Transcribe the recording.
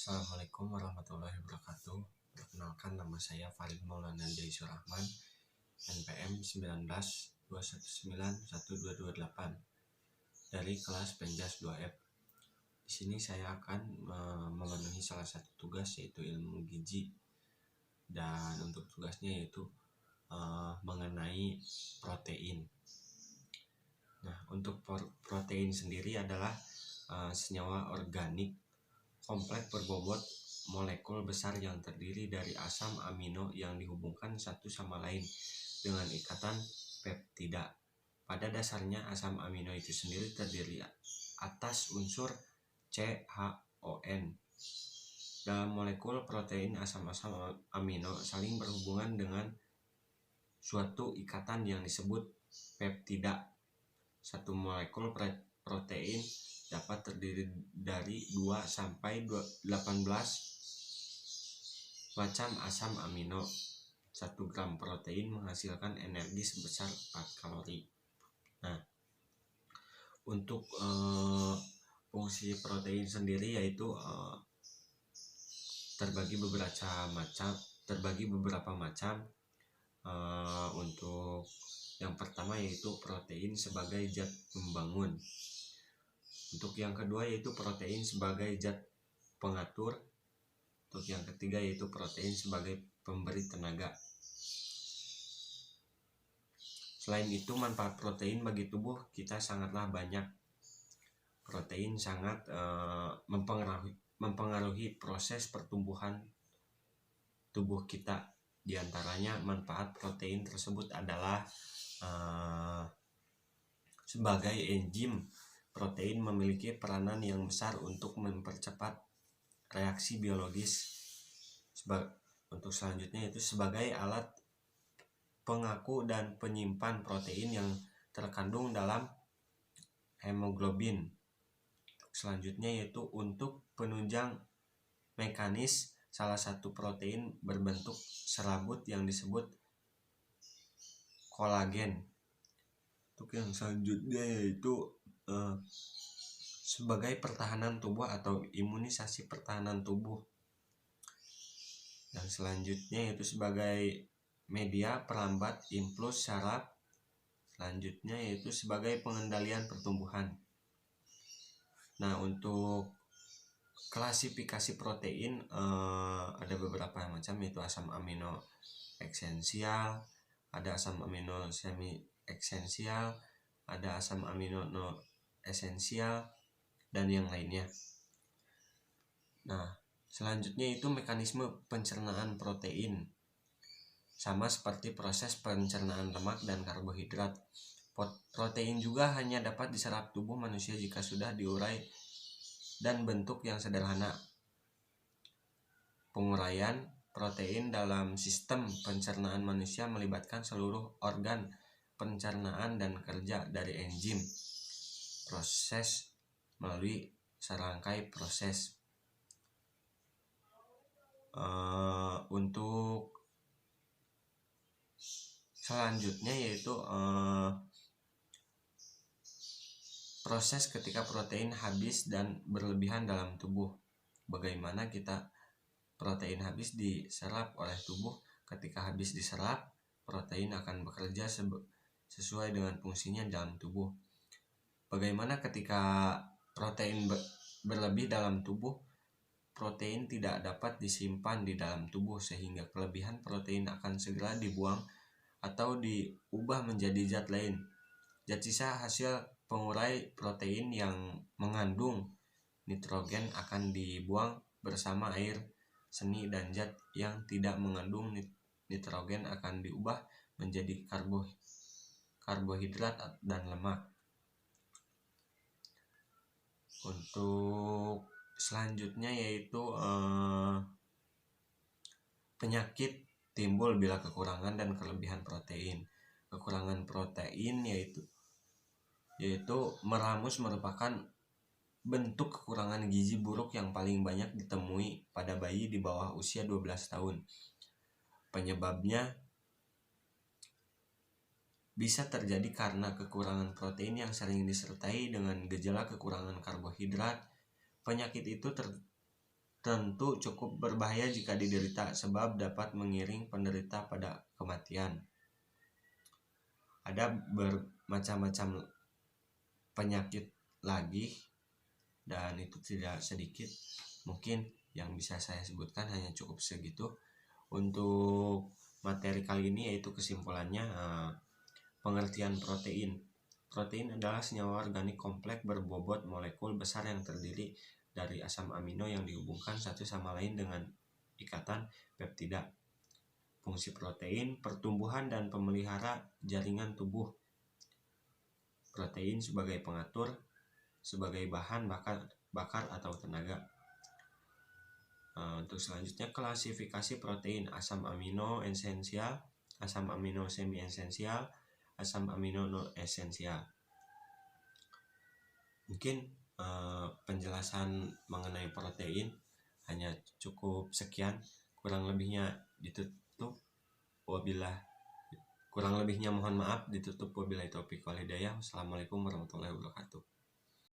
Assalamualaikum warahmatullahi wabarakatuh. Perkenalkan, nama saya Farid Maulana Jaisur Rahman, NPM 1921912228 dari kelas Penjas 2F. Di sini saya akan memenuhi salah satu tugas, yaitu ilmu gizi, dan untuk tugasnya yaitu mengenai protein. Nah, untuk protein sendiri adalah senyawa organik kompleks berbobot molekul besar yang terdiri dari asam amino yang dihubungkan satu sama lain dengan ikatan peptida. Pada dasarnya asam amino itu sendiri terdiri atas unsur CHON. Dalam molekul protein, asam-asam amino saling berhubungan dengan suatu ikatan yang disebut peptida. Satu molekul protein dapat terdiri dari 2 sampai 18 macam asam amino. 1 gram protein menghasilkan energi sebesar 4 kalori. Nah, untuk fungsi protein sendiri yaitu terbagi beberapa macam. Untuk yang pertama yaitu protein sebagai zat pembangun. Untuk yang kedua yaitu protein sebagai zat pengatur. Untuk yang ketiga yaitu protein sebagai pemberi tenaga. Selain itu, manfaat protein bagi tubuh kita sangatlah banyak. Protein sangat mempengaruhi proses pertumbuhan tubuh kita. Di antaranya manfaat protein tersebut adalah sebagai enzim. Protein memiliki peranan yang besar untuk mempercepat reaksi biologis. Untuk selanjutnya itu sebagai alat pengaku dan penyimpan protein yang terkandung dalam hemoglobin. Selanjutnya yaitu untuk penunjang mekanis salah satu protein berbentuk serabut yang disebut kolagen. Untuk yang selanjutnya yaitu sebagai pertahanan tubuh atau imunisasi pertahanan tubuh. Dan selanjutnya yaitu sebagai media perambat impuls saraf. Selanjutnya yaitu sebagai pengendalian pertumbuhan. Nah, untuk klasifikasi protein ada beberapa macam, yaitu asam amino esensial, ada asam amino semi esensial, ada asam amino no esensial, dan yang lainnya. Nah, selanjutnya itu mekanisme pencernaan protein. Sama seperti proses pencernaan lemak dan karbohidrat. Protein juga hanya dapat diserap tubuh manusia jika sudah diurai dan bentuk yang sederhana. Penguraian protein dalam sistem pencernaan manusia melibatkan seluruh organ pencernaan dan kerja dari enzim. Proses melalui serangkai proses. Untuk selanjutnya yaitu proses ketika protein habis dan berlebihan dalam tubuh. Bagaimana protein habis diserap oleh tubuh? Ketika habis diserap, protein akan bekerja sesuai dengan fungsinya dalam tubuh. Bagaimana ketika protein berlebih dalam tubuh? Protein tidak dapat disimpan di dalam tubuh sehingga kelebihan protein akan segera dibuang atau diubah menjadi zat lain. Zat sisa hasil pengurai protein yang mengandung nitrogen akan dibuang bersama air seni, dan zat yang tidak mengandung nitrogen akan diubah menjadi karbohidrat dan lemak. Untuk selanjutnya yaitu penyakit timbul bila kekurangan dan kelebihan protein. Kekurangan protein yaitu meramus merupakan bentuk kekurangan gizi buruk yang paling banyak ditemui pada bayi di bawah usia 12 tahun. Penyebabnya bisa terjadi karena kekurangan protein yang sering disertai dengan gejala kekurangan karbohidrat. Penyakit itu tentu cukup berbahaya jika diderita, sebab dapat mengiring penderita pada kematian. Ada bermacam-macam penyakit lagi, dan itu tidak sedikit. Mungkin yang bisa saya sebutkan hanya cukup segitu. Untuk materi kali ini yaitu kesimpulannya, pengertian protein. Protein adalah senyawa organik kompleks berbobot molekul besar yang terdiri dari asam amino yang dihubungkan satu sama lain dengan ikatan peptida. Fungsi protein: pertumbuhan dan pemelihara jaringan tubuh. Protein sebagai pengatur, sebagai bahan bakar atau tenaga. Untuk selanjutnya, klasifikasi protein: asam amino esensial, asam amino semi esensial, asam amino non esensial. Mungkin penjelasan mengenai protein hanya cukup sekian, kurang lebihnya mohon maaf, ditutup wabillahi taufiq wal hidayah. Wassalamualaikum warahmatullahi wabarakatuh.